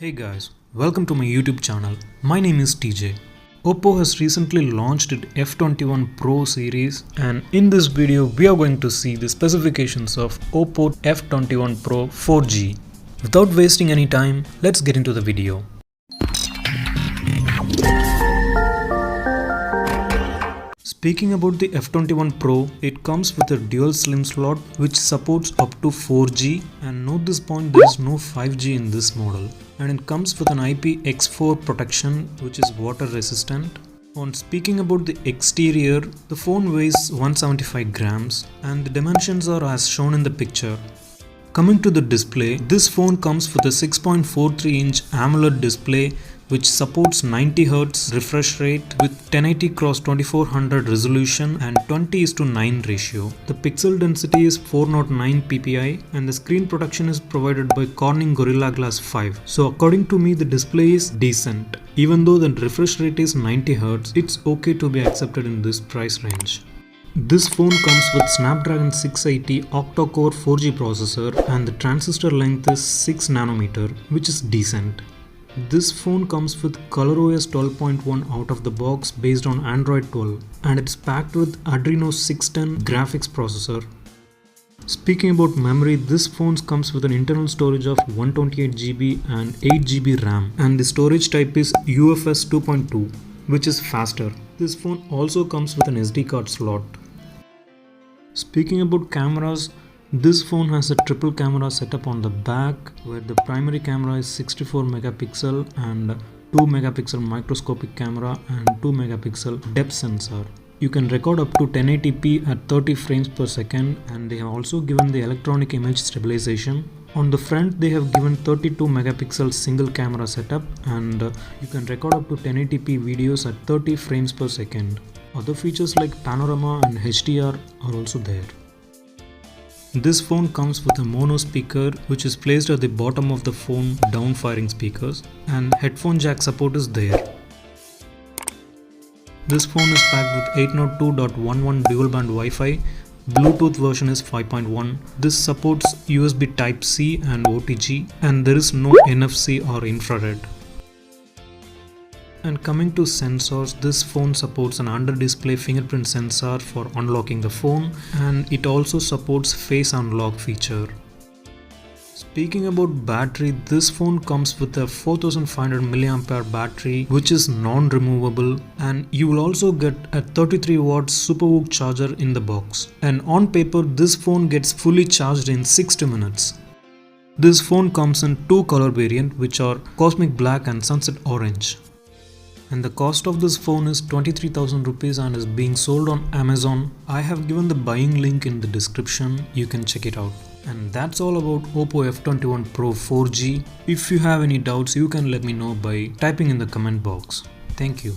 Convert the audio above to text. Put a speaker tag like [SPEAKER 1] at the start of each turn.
[SPEAKER 1] Hey guys, welcome to my YouTube channel. My name is TJ. Oppo has recently launched its F21 Pro series, and in this video we are going to see the specifications of Oppo F21 Pro 4G. Without wasting any time, let's get into the video. Speaking about the F21 Pro, it comes with a dual SIM slot which supports up to 4G, and note this point, there is no 5G in this model, and it comes with an IPX4 protection which is water resistant. On speaking about the exterior, the phone weighs 175 grams and the dimensions are as shown in the picture. Coming to the display, this phone comes with a 6.43-inch AMOLED display which supports 90Hz refresh rate with 1080x2400 resolution and 20:9 ratio. The pixel density is 409 ppi and the screen protection is provided by Corning Gorilla Glass 5. So according to me, the display is decent. Even though the refresh rate is 90Hz, it's okay to be accepted in this price range. This phone comes with Snapdragon 680 octa-core 4G processor and the transistor length is 6 nanometer, which is decent. This phone comes with ColorOS 12.1 out of the box based on Android 12 and it's packed with Adreno 610 graphics processor. Speaking about memory, this phone comes with an internal storage of 128GB and 8GB RAM and the storage type is UFS 2.2, which is faster. This phone also comes with an SD card slot. Speaking about cameras, this phone has a triple camera setup on the back where the primary camera is 64 megapixel and 2 megapixel microscopic camera and 2 megapixel depth sensor. You can record up to 1080p at 30 frames per second, and they have also given the electronic image stabilization. On the front they have given 32 megapixel single camera setup and you can record up to 1080p videos at 30 frames per second. Other features like panorama and HDR are also there. This phone comes with a mono speaker which is placed at the bottom of the phone down firing speakers, and headphone jack support is there. This phone is packed with 802.11 dual band Wi-Fi. Bluetooth version is 5.1. This supports USB Type-C and OTG, and there is no NFC or infrared. And coming to sensors, this phone supports an under-display fingerprint sensor for unlocking the phone, and it also supports face unlock feature. Speaking about battery, this phone comes with a 4500 mAh battery which is non-removable, and you will also get a 33 watt SuperVOOC charger in the box. And on paper, this phone gets fully charged in 60 minutes. This phone comes in two color variants which are Cosmic Black and Sunset Orange. And the cost of this phone is 23,000 rupees and is being sold on Amazon. I have given the buying link in the description, you can check it out. And that's all about Oppo F21 Pro 4G. If you have any doubts, you can let me know by typing in the comment box. Thank you.